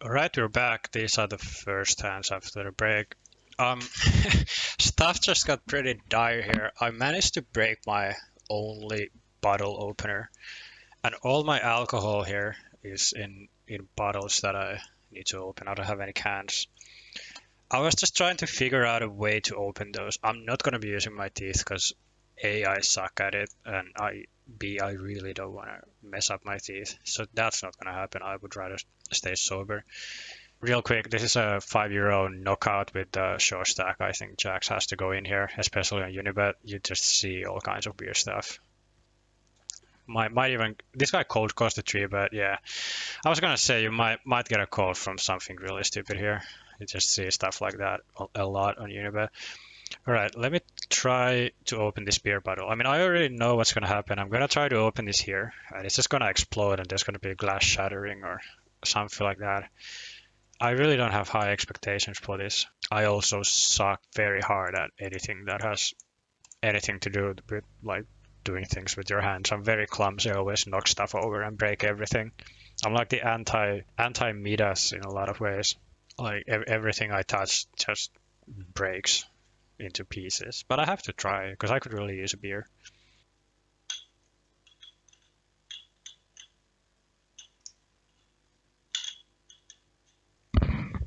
Alright, we're back. These are the first hands after the break. Um, Stuff just got pretty dire here. I managed to break my only bottle opener, and all my alcohol here is in bottles that I need to open. I don't have any cans. I was just trying to figure out a way to open those. I'm not gonna be using my teeth because A, I suck at it, and B, I really don't want to mess up my teeth. So that's not gonna happen. I would rather stay sober. Real quick, this is a €5 knockout with the short stack. I think Jax has to go in here, especially on Unibet. You just see all kinds of weird stuff. Might even this guy cold cost a 3, but yeah, I was gonna say you might get a call from something really stupid here. You just see stuff like that a lot on Unibet. All right, let me try to open this beer bottle. I mean, I already know what's gonna happen. I'm gonna try to open this here, and it's just gonna explode, and there's gonna be a glass shattering or something like that. I really don't have high expectations for this. I also suck very hard at anything that has anything to do with like doing things with your hands. I'm very clumsy. I always knock stuff over and break everything. I'm like the anti Midas in a lot of ways. Like everything I touch just breaks into pieces. But I have to try because I could really use a beer.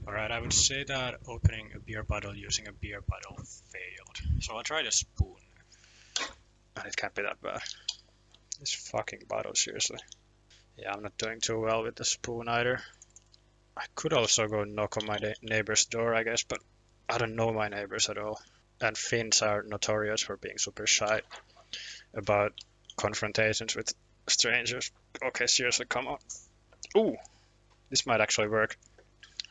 Alright, I would say that opening a beer bottle using a beer bottle failed. So I'll try the spoon. And it can't be that bad. This fucking bottle, seriously. Yeah, I'm not doing too well with the spoon either. I could also go knock on my neighbor's door, I guess, but I don't know my neighbors at all. And Finns are notorious for being super shy about confrontations with strangers. Okay, seriously, come on. Ooh, this might actually work.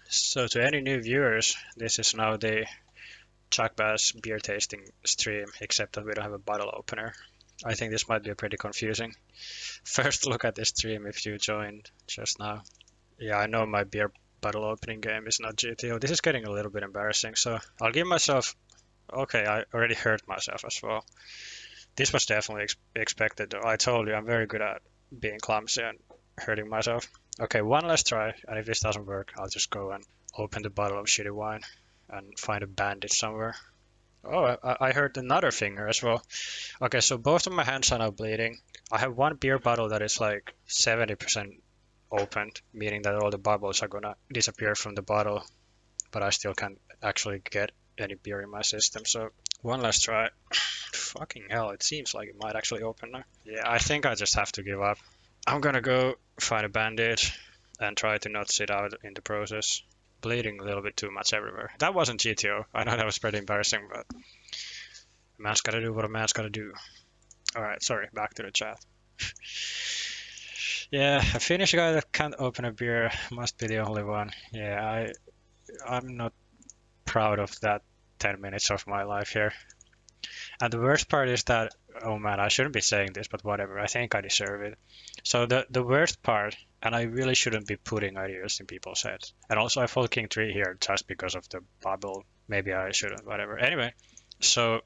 So to any new viewers, this is now the Chuck Bass beer tasting stream, except that we don't have a bottle opener. I think this might be pretty confusing. First look at this stream if you joined just now. Yeah, I know my beer bottle opening game is not GTO. This is getting a little bit embarrassing, so I'll give myself... Okay, I already hurt myself as well. This was definitely expected though. I told you I'm very good at being clumsy and hurting myself. Okay, one last try, and if this doesn't work, I'll just go and open the bottle of shitty wine and find a bandage somewhere. Oh, I hurt another finger as well. Okay, so both of my hands are now bleeding. I have one beer bottle that is like 70% opened, meaning that all the bubbles are gonna disappear from the bottle, but I still can't actually get any beer in my system. So one last try. Fucking hell, it seems like it might actually open now. Yeah, I think I just have to give up. I'm gonna go find a bandage and try to not sit out in the process. Bleeding a little bit too much everywhere. That wasn't GTO. I know that was pretty embarrassing, but a man's gotta do what a man's gotta do. Alright, sorry, back to the chat. Yeah, a Finnish guy that can't open a beer must be the only one. Yeah, I'm not proud of that 10 minutes of my life here. And the worst part is that, oh man, I shouldn't be saying this, but whatever, I think I deserve it. So the worst part, and I really shouldn't be putting ideas in people's heads. And also I fold King 3 here just because of the bubble. Maybe I shouldn't, whatever. Anyway, so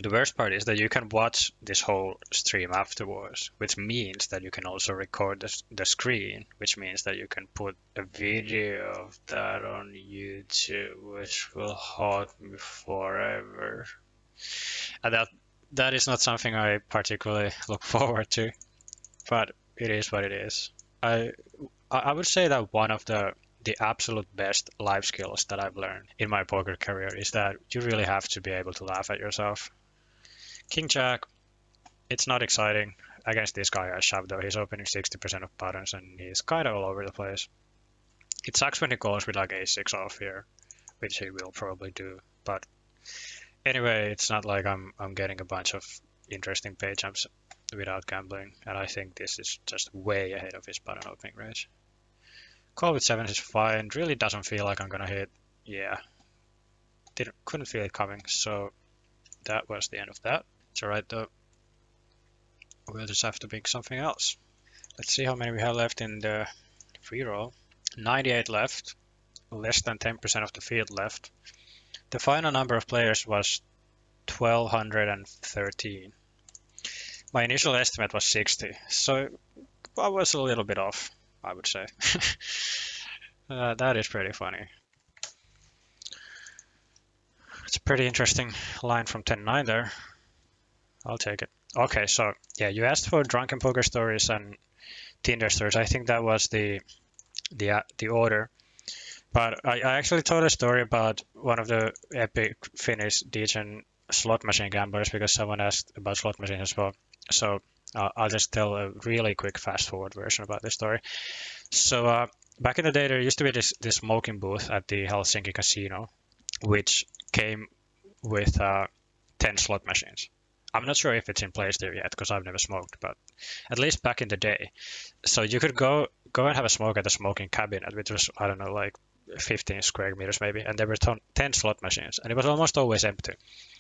the worst part is that you can watch this whole stream afterwards, which means that you can also record the screen, which means that you can put a video of that on YouTube, which will haunt me forever. And that is not something I particularly look forward to, but it is what it is. I would say that one of the absolute best life skills that I've learned in my poker career is that you really have to be able to laugh at yourself. King Jack, it's not exciting. Against this guy I shoved though, he's opening 60% of buttons and he's kind of all over the place. It sucks when he calls with like a6 off here, which he will probably do, but anyway, it's not like I'm getting a bunch of interesting pay jumps without gambling, and I think this is just way ahead of his button opening range. Call with 7 is fine, really doesn't feel like I'm gonna hit. Yeah, couldn't feel it coming, so that was the end of that. It's alright though. We'll just have to pick something else. Let's see how many we have left in the free roll. 98 left, less than 10% of the field left. The final number of players was 1213. My initial estimate was 60, so I was a little bit off, I would say. That is pretty funny. It's a pretty interesting line from 10-9 there. I'll take it. Okay, so yeah, you asked for drunken poker stories and Tinder stories. I think that was the order. But I actually told a story about one of the epic Finnish degen slot machine gamblers because someone asked about slot machines as well. So I'll just tell a really quick fast forward version about this story. So back in the day, there used to be this smoking booth at the Helsinki casino, which came with 10 slot machines. I'm not sure if it's in place there yet because I've never smoked, but at least back in the day. So you could go and have a smoke at the smoking cabinet, which was, I don't know, like 15 square meters maybe, and there were 10 slot machines, and it was almost always empty.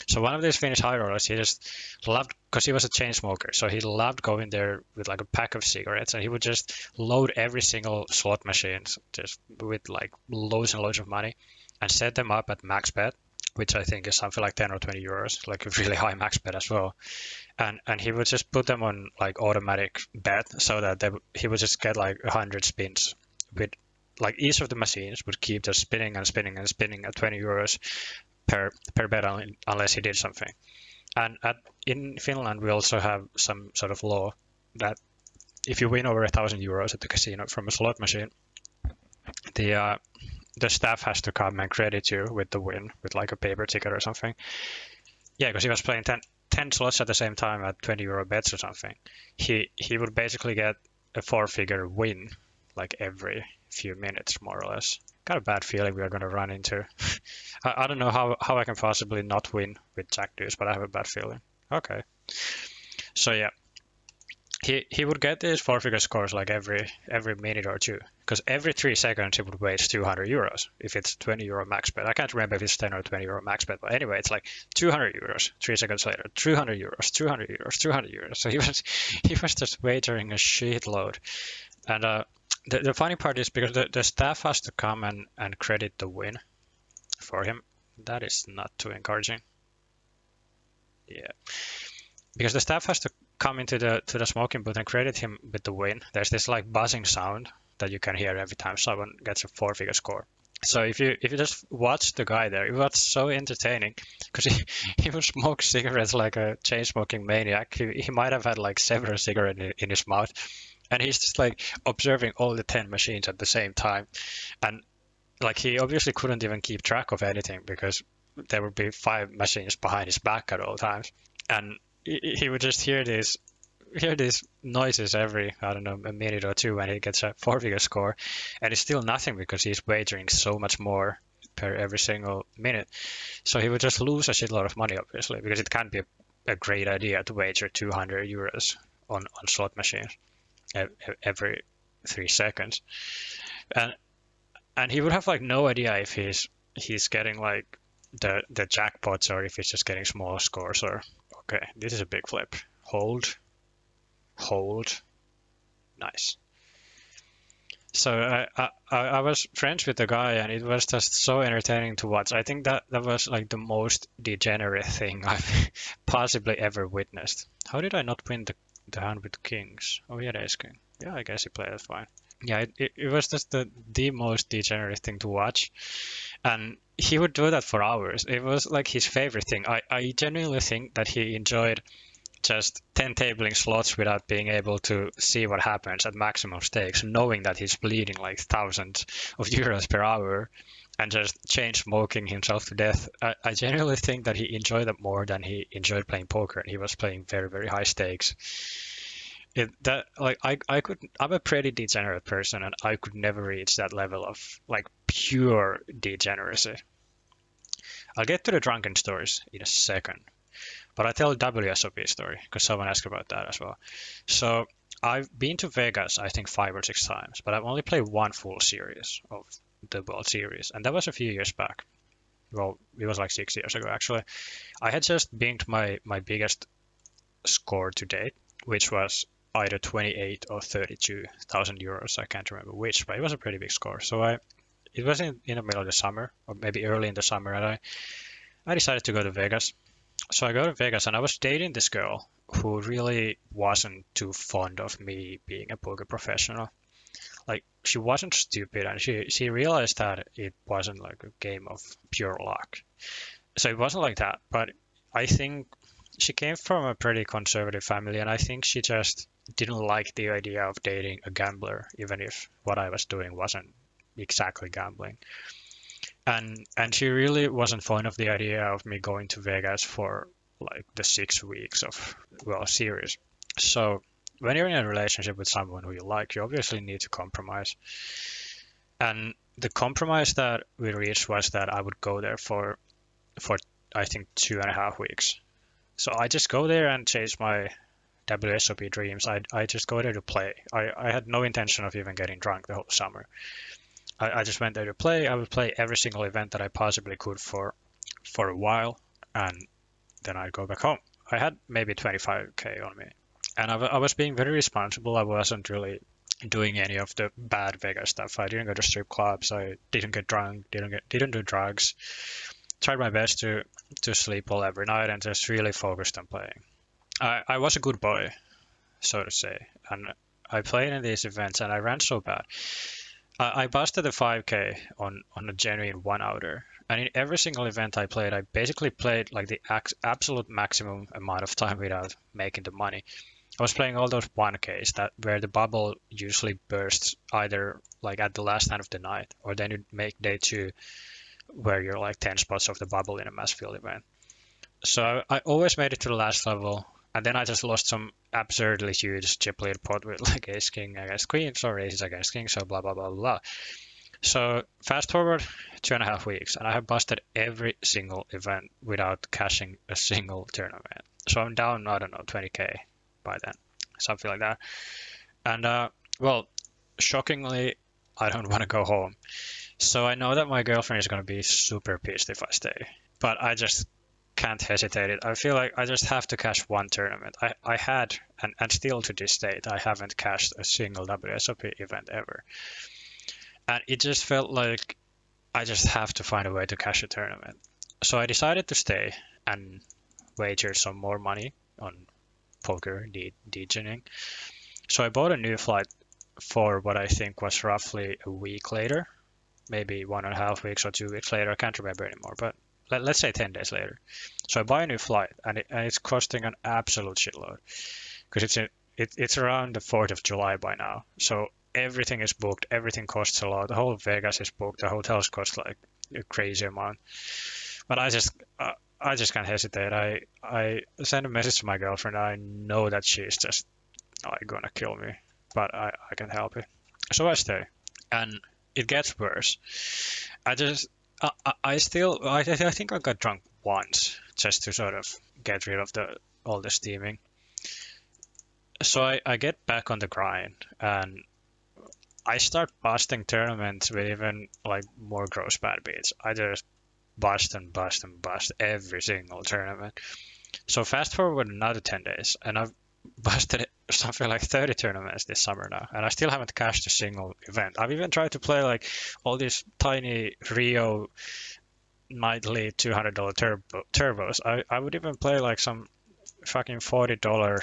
So one of these Finnish high rollers, he just loved, because he was a chain smoker, so he loved going there with like a pack of cigarettes, and he would just load every single slot machine just with like loads and loads of money, and set them up at max bet, which I think is something like 10 or 20 euros, like a really high max bet as well. And he would just put them on like automatic bet so that he would just get like 100 spins with like each of the machines would keep just spinning and spinning and spinning at 20 euros per bet unless he did something. And in Finland, we also have some sort of law that if you win over 1,000 euros at the casino from a slot machine, the staff has to come and credit you with the win with like a paper ticket or something. Yeah, because he was playing 10 slots at the same time at 20 euro bets or something. He would basically get a 4-figure win like every few minutes, more or less. Got a bad feeling we are going to run into. I don't know how I can possibly not win with Jack Deuce, but I have a bad feeling. Okay. So yeah, he would get these 4-figure scores like every minute or two, because every 3 seconds he would waste 200 euros if it's 20 euro max bet. I can't remember if it's 10 or 20 euro max bet, but anyway, it's like 200 euros 3 seconds later, 200 euros, 200 euros, 200 euros. So he was just wagering a shitload. And the funny part is because the staff has to come and credit the win for him. That is not too encouraging. Yeah, because the staff has to come into the smoking booth and credit him with the win. There's this like buzzing sound that you can hear every time someone gets a 4-figure score. So if you just watch the guy there, it was so entertaining because he would smoke cigarettes like a chain smoking maniac. He might have had like several cigarettes in his mouth, and he's just like observing all the 10 machines at the same time. And like he obviously couldn't even keep track of anything because there would be 5 machines behind his back at all times. And he would just hear these noises every, I don't know, a minute or two when he gets a 4-figure score, and it's still nothing because he's wagering so much more per every single minute. So he would just lose a shitload of money, obviously, because it can't be a great idea to wager 200 euros on slot machines every 3 seconds. And he would have like no idea if he's getting like the jackpots or if he's just getting small scores. Or okay, this is a big flip. Hold, nice. So I was friends with the guy, and it was just so entertaining to watch. I think that was like the most degenerate thing I've possibly ever witnessed. How did I not win the hand with kings? Oh yeah, ace king. Yeah, I guess he played it fine. Yeah, it was just the most degenerate thing to watch, and he would do that for hours. It was like his favorite thing. I genuinely think that he enjoyed just 10 tabling slots without being able to see what happens at maximum stakes, knowing that he's bleeding like thousands of euros per hour and just chain smoking himself to death. I genuinely think that he enjoyed that more than he enjoyed playing poker, and he was playing very, very high stakes. I'm a pretty degenerate person, and I could never reach that level of like pure degeneracy. I'll get to the drunken stories in a second, but I'll tell a WSOP story because someone asked about that as well. So I've been to Vegas, I think 5 or 6 times, but I've only played one full series of the World Series, and that was a few years back. Well, it was like 6 years ago actually. I had just banked my biggest score to date, which was either 28 or 32,000 euros. I can't remember which, but it was a pretty big score. So it was in the middle of the summer, or maybe early in the summer, and I decided to go to Vegas. So I go to Vegas, and I was dating this girl who really wasn't too fond of me being a poker professional. like she wasn't stupid, and she realized that it wasn't like a game of pure luck. So it wasn't like that, but I think she came from a pretty conservative family, and I think she just didn't like the idea of dating a gambler, even if what I was doing wasn't exactly gambling. And she really wasn't fond of the idea of me going to Vegas for like the 6 weeks of, well, series. So when you're in a relationship with someone who you like, you obviously need to compromise. And the compromise that we reached was that I would go there for I think 2.5 weeks. So I just go there and chase my WSOP dreams. I just go there to play. I had no intention of even getting drunk the whole summer. I just went there to play. I would play every single event that I possibly could for a while, and then I'd go back home. I had maybe 25K on me, and I was being very responsible. I wasn't really doing any of the bad Vegas stuff. I didn't go to strip clubs. I didn't get drunk. Didn't do drugs. Tried my best to sleep well every night and just really focused on playing. I was a good boy, so to say, and I played in these events and I ran so bad. I busted the 5K on a genuine one-outer, and in every single event I played, I basically played like the absolute maximum amount of time without making the money. I was playing all those 1Ks that where the bubble usually bursts either like at the last hand of the night, or then you make day two where you're like 10 spots off the bubble in a mass field event. So I always made it to the last level, and then I just lost some absurdly huge chip lead pot with like ace king against queens or aces against kings, so blah blah blah blah. So fast forward 2.5 weeks, and I have busted every single event without cashing a single tournament. So I'm down, I don't know, 20K by then, something like that. And well, shockingly, I don't want to go home. So I know that my girlfriend is going to be super pissed if I stay, but I just can't hesitate it. I feel like I just have to cash one tournament. I had, and still to this date, I haven't cashed a single WSOP event ever. And it just felt like I just have to find a way to cash a tournament. So I decided to stay and wager some more money on poker, DJing. So I bought a new flight for what I think was roughly a week later, maybe 1.5 weeks or 2 weeks later. I can't remember anymore, but let's say 10 days later. So I buy a new flight, and it's costing an absolute shitload because it's around the 4th of July by now. So everything is booked, everything costs a lot. The whole Vegas is booked, the hotels cost like a crazy amount. But I just can't hesitate. I send a message to my girlfriend. I know that she's just like gonna kill me, but I can't help it. So I stay, and it gets worse. I just I still I think I got drunk once just to sort of get rid of the all the steaming. So I get back on the grind, and I start busting tournaments with even like more gross bad beats. I just bust and bust and bust every single tournament. So fast forward another 10 days, and I've busted something like 30 tournaments this summer now, and I still haven't cashed a single event. I've even tried to play like all these tiny Rio nightly $200 turbos. I would even play like some fucking $40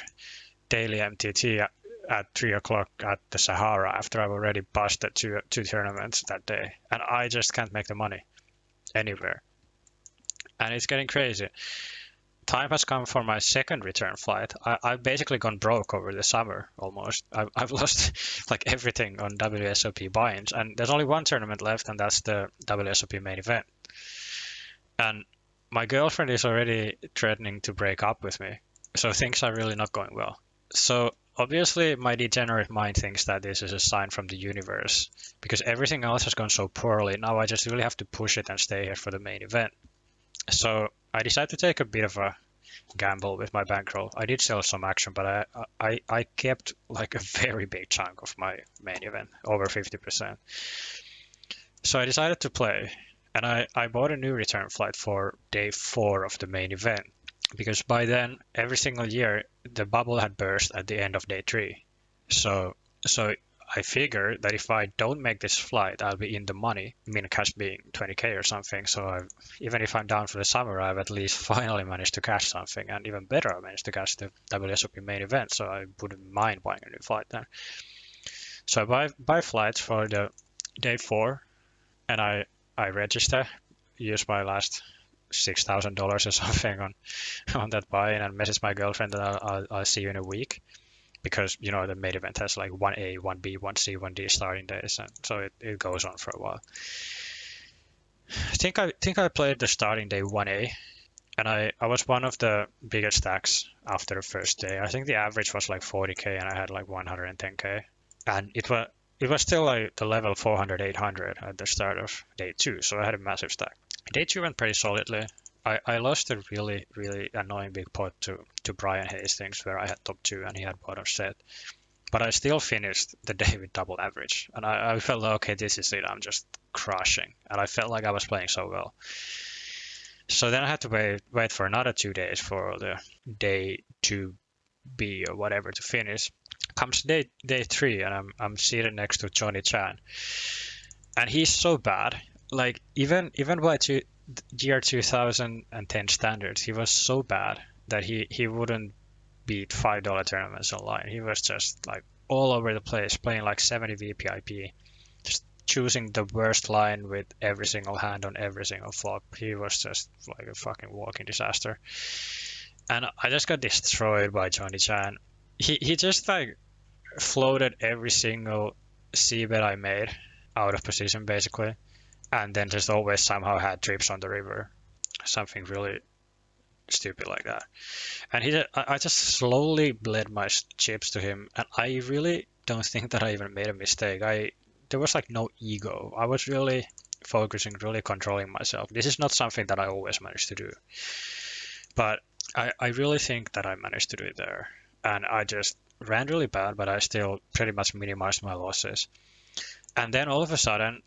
daily MTT at 3 o'clock at the Sahara after I've already busted two tournaments that day, and I just can't make the money anywhere. And it's getting crazy. Time has come for my second return flight. I've basically gone broke over the summer almost. I've lost like everything on WSOP buy-ins, and there's only one tournament left, and that's the WSOP main event. And my girlfriend is already threatening to break up with me, so things are really not going well. So obviously, my degenerate mind thinks that this is a sign from the universe because everything else has gone so poorly. Now I just really have to push it and stay here for the main event. So I decided to take a bit of a gamble with my bankroll. I did sell some action, but I kept like a very big chunk of my main event, over 50%. So I decided to play, and I bought a new return flight for day 4 of the main event because by then every single year the bubble had burst at the end of day 3. So I figure that if I don't make this flight, I'll be in the money. I mean, cash being 20K or something. So even if I'm down for the summer, I've at least finally managed to cash something. And even better, I managed to cash the WSOP main event. So I wouldn't mind buying a new flight then. So I buy flights for the day 4, and I register, use my last $6,000 or something on that buy-in, and message my girlfriend that I'll see you in a week, because the main event has like 1A, 1B, 1C, 1D starting days, and so it goes on for a while. I think I played the starting day 1A, and I was one of the biggest stacks after the first day. I think the average was like 40k, and I had like 110k, and it was still like the level 400, 800 at the start of day 2, so I had a massive stack. Day 2 went pretty solidly. I lost a really, really annoying big pot to Brian Hastings, where I had top 2 and he had bottom set. But I still finished the day with double average. And I felt like, okay, this is it. I'm just crushing. And I felt like I was playing so well. So then I had to wait for another 2 days for the day 2B or whatever to finish. Comes day 3, and I'm seated next to Johnny Chan. And he's so bad. Like, even by year 2010 standards, he was so bad that he wouldn't beat $5 tournaments online. He was just like all over the place, playing like 70 VPIP, just choosing the worst line with every single hand on every single flop. He was just like a fucking walking disaster. And I just got destroyed by Johnny Chan. He just like floated every single C bet I made out of position basically, and then just always somehow had trips on the river, something really stupid like that. And I just slowly bled my chips to him, and I really don't think that I even made a mistake. There was like no ego. I was really focusing, really controlling myself. This is not something that I always manage to do, but I really think that I managed to do it there. And I just ran really bad, but I still pretty much minimized my losses. And then all of a sudden,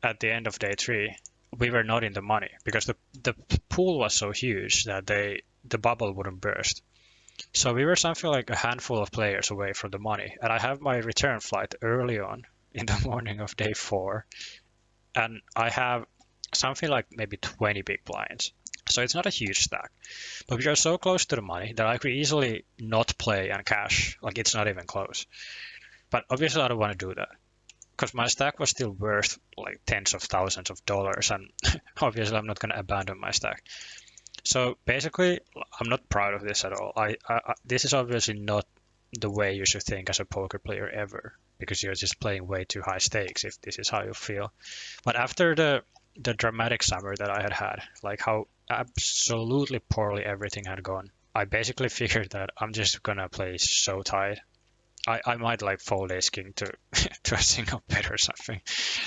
at the end of day 3, we were not in the money because the pool was so huge that the bubble wouldn't burst. So we were something like a handful of players away from the money. And I have my return flight early on in the morning of day 4, and I have something like maybe 20 big blinds. So it's not a huge stack, but we are so close to the money that I could easily not play and cash. Like, it's not even close. But obviously I don't want to do that, because my stack was still worth like tens of thousands of dollars, and obviously I'm not going to abandon my stack. So basically, I'm not proud of this at all. This is obviously not the way you should think as a poker player ever, because you're just playing way too high stakes if this is how you feel. But after the dramatic summer that I had, like how absolutely poorly everything had gone, I basically figured that I'm just gonna play so tight. I might like fold ace king to to a single bet or something,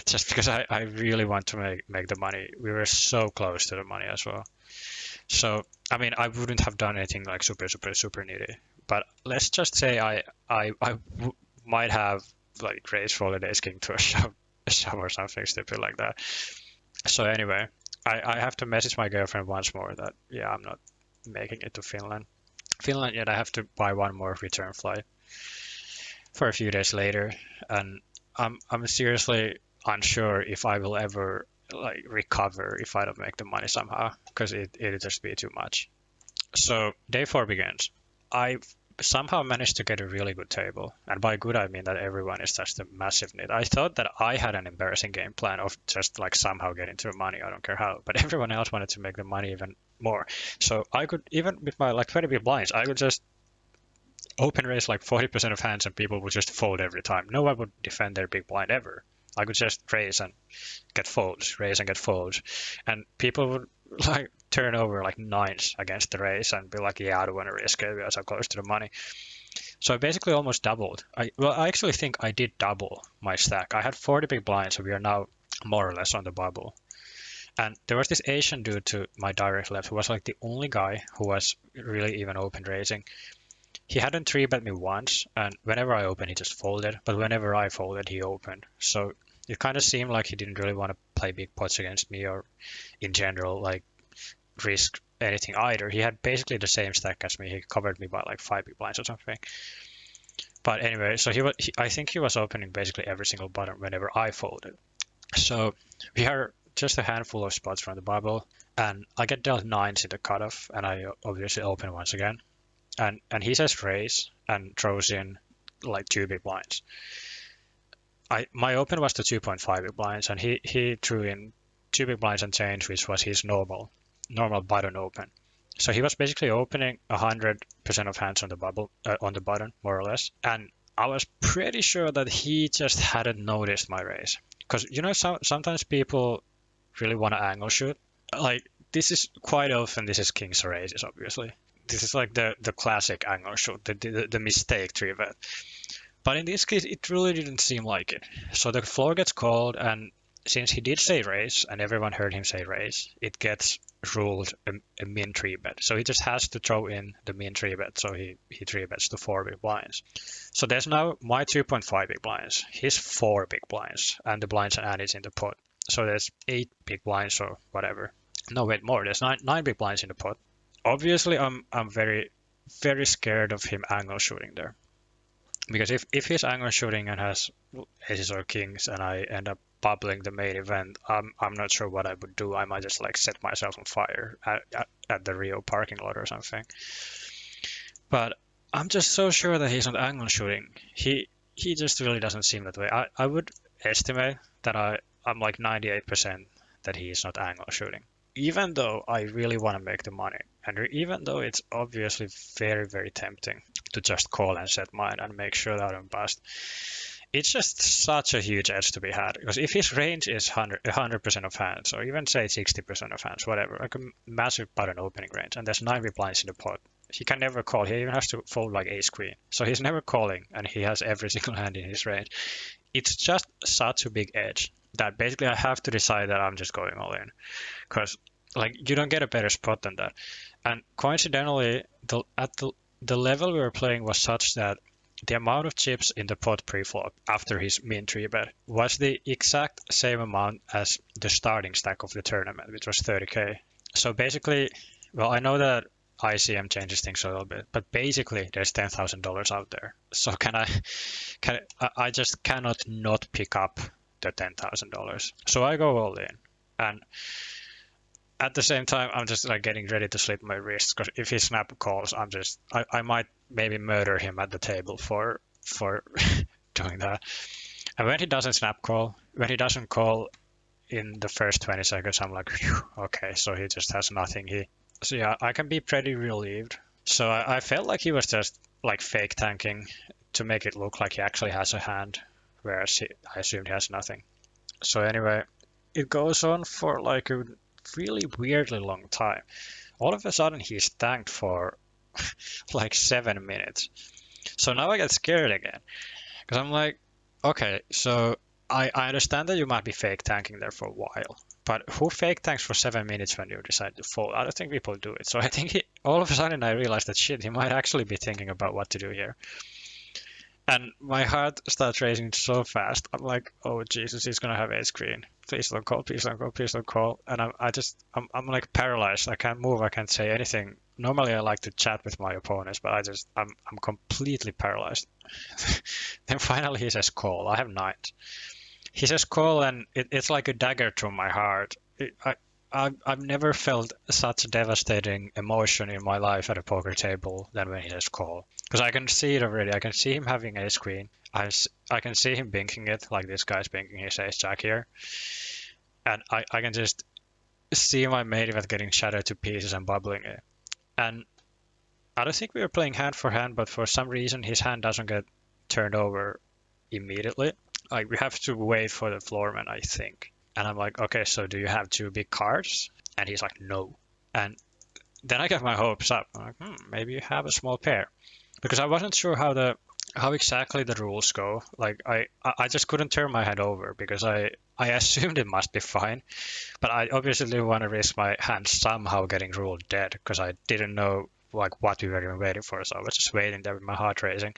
just because I really want to make the money. We were so close to the money as well. So I mean, I wouldn't have done anything like super super super needy, but let's just say might have like raised folded ace king to a shove or something stupid like that. So anyway, I have to message my girlfriend once more that yeah, I'm not making it to Finland yet. I have to buy one more return flight for a few days later, and I'm seriously unsure if I will ever like recover if I don't make the money somehow, because it'll just be too much. So day 4 begins. I somehow managed to get a really good table, and by good I mean that everyone is just a massive nit. I thought that I had an embarrassing game plan of just like somehow getting to the money, I don't care how, but everyone else wanted to make the money even more. So I could, even with my like 20 big blinds, I could just open raise like 40% of hands and people would just fold every time. No one would defend their big blind ever. I could just raise and get folds, raise and get folds, and people would like turn over like nines against the raise and be like, yeah, I don't want to risk it because I'm close to the money. So I basically almost doubled. I actually think I did double my stack. I had 40 big blinds, so we are now more or less on the bubble. And there was this Asian dude to my direct left who was like the only guy who was really even open raising. He hadn't 3-bet me once, and whenever I opened, he just folded. But whenever I folded, he opened. So it kind of seemed like he didn't really want to play big pots against me, or in general, like risk anything either. He had basically the same stack as me. He covered me by like 5 big blinds or something. But anyway, so I think he was opening basically every single button whenever I folded. So we are just a handful of spots from the bubble, and I get dealt nines in the cutoff, and I obviously open once again. And he says raise and throws in like 2 big blinds. my open was the 2.5 big blinds, and he threw in 2 big blinds and change, which was his normal button open. So he was basically opening 100% of hands on the bubble on the button, more or less. And I was pretty sure that he just hadn't noticed my raise, because sometimes people really want to angle shoot. Like this is quite often this is kings or aces, obviously. This is like the classic angle shoot, the mistake three bet. But in this case, it really didn't seem like it. So the floor gets called, and since he did say raise, and everyone heard him say raise, it gets ruled a min three bet. So he just has to throw in the min three bet. So he three bets to 4 big blinds. So there's now my 2.5 big blinds, his 4 big blinds, and the blinds and annies in the pot. So there's 8 big blinds or whatever. No, wait, more. There's nine big blinds in the pot. Obviously, I'm very, very scared of him angle shooting there. Because if he's angle shooting and has aces or kings, and I end up bubbling the main event, I'm not sure what I would do. I might just like set myself on fire at the Rio parking lot or something. But I'm just so sure that he's not angle shooting. He just really doesn't seem that way. I would estimate that I'm like 98% that he is not angle shooting. Even though I really want to make the money, and even though it's obviously very, very tempting to just call and set mine and make sure that I don't bust, it's just such a huge edge to be had. Because if his range is 100% of hands, or even say 60% of hands, whatever, like a massive button opening range, and there's 9 blinds in the pot, he can never call. He even has to fold like ace queen. So he's never calling, and he has every single hand in his range. It's just such a big edge that basically I have to decide that I'm just going all in. Because like you don't get a better spot than that. And coincidentally, the level we were playing was such that the amount of chips in the pot pre-flop after his min 3-bet was the exact same amount as the starting stack of the tournament, which was 30k. So basically, well, I know that ICM changes things a little bit, but basically there's $10,000 out there. So I just cannot not pick up the $10,000. So I go all in, and at the same time, I'm just like getting ready to slit my wrist, because if he snap calls, I might maybe murder him at the table for doing that. And when he doesn't snap call, when he doesn't call in the first 20 seconds, I'm like, phew, okay, so he just has nothing. So yeah, I can be pretty relieved. So I felt like he was just like fake tanking to make it look like he actually has a hand, whereas I assumed he has nothing. So anyway, it goes on for like a really weirdly long time. All of a sudden he's tanked for like 7 minutes. So now I get scared again, because I'm like, okay, so I understand that you might be fake tanking there for a while, but who fake tanks for 7 minutes when you decide to fold? I don't think people do it. So I think all of a sudden I realized that shit, he might actually be thinking about what to do here. And my heart starts racing so fast. I'm like, oh Jesus, he's gonna have ace queen. Please don't call, please don't call, please don't call. And I'm like paralyzed. I can't move. I can't say anything. Normally I like to chat with my opponents, but I'm completely paralyzed. Then finally he says call. I have nines. He says call, and it's like a dagger through my heart. I've never felt such devastating emotion in my life at a poker table than when he says call. Because I can see it already. I can see him having ace queen. I can see him binking it, like this guy's binking his ace jack here. And I can just see my main event getting shattered to pieces and bubbling it. And I don't think we were playing hand for hand, but for some reason his hand doesn't get turned over immediately. Like we have to wait for the floorman, I think. And I'm like, okay, so do you have 2 big cards? And he's like, no. And then I get my hopes up. I'm like, maybe you have a small pair. Because I wasn't sure how exactly the rules go. Like I just couldn't turn my head over, because I assumed it must be fine. But I obviously didn't want to risk my hand somehow getting ruled dead, because I didn't know like what we were even waiting for. So I was just waiting there with my heart racing.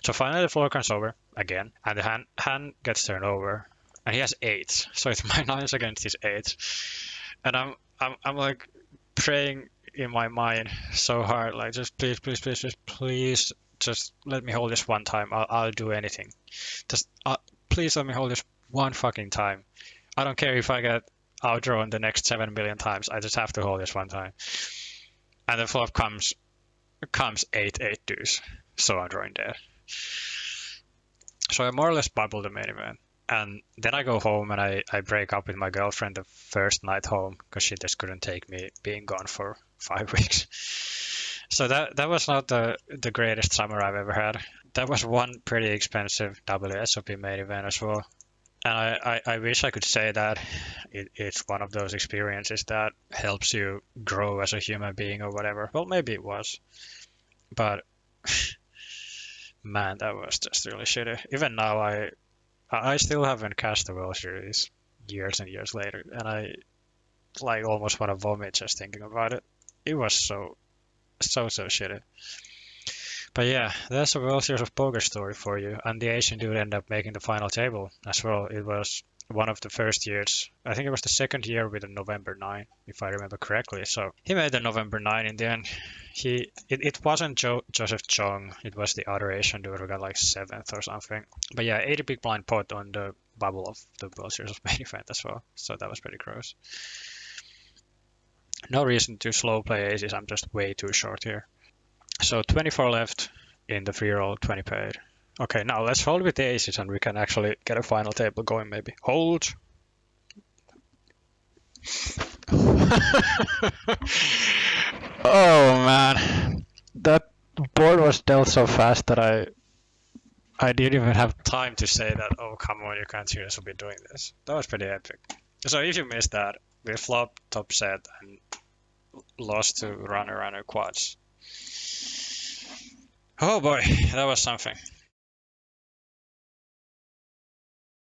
So finally the floor comes over again, and the hand gets turned over. And he has 8s, so it's my 9s against his 8s, and I'm like praying in my mind so hard, like just please, just let me hold this one time. I'll do anything. Just please let me hold this one fucking time. I don't care if I get outdrawn the next 7 million times. I just have to hold this one time. And the flop comes 8 deuce, so I'm drawing dead. So I more or less bubble the main event. And then I go home and I break up with my girlfriend the first night home because she just couldn't take me being gone for 5 weeks. So that was not the greatest summer I've ever had. That was one pretty expensive WSOP main event as well. And I wish I could say that it's one of those experiences that helps you grow as a human being or whatever. Well, maybe it was. But man, that was just really shitty. Even now, I still haven't cashed the World Series years and years later, and I like almost want to vomit just thinking about it. It was so shitty. But yeah, there's a World Series of Poker story for you. And the Asian dude ended up making the final table as well. It was one of the first years. I think it was the second year with a November 9, if I remember correctly. So he made the November 9 in the end. It wasn't Joseph Chong. It was the other Asian dude who got like 7th or something. But yeah, 80 big blind pot on the bubble of the World Series of main event as well. So that was pretty gross. No reason to slow play aces. I'm just way too short here. So 24 left in the free roll, 20 paid. Okay, now let's hold with the aces and we can actually get a final table going maybe. Hold. Oh man, that board was dealt so fast that I didn't even have time to say that, oh come on, you can't seriously be doing this. That was pretty epic. So if you missed that, we flopped top set and lost to runner quads. Oh boy, that was something.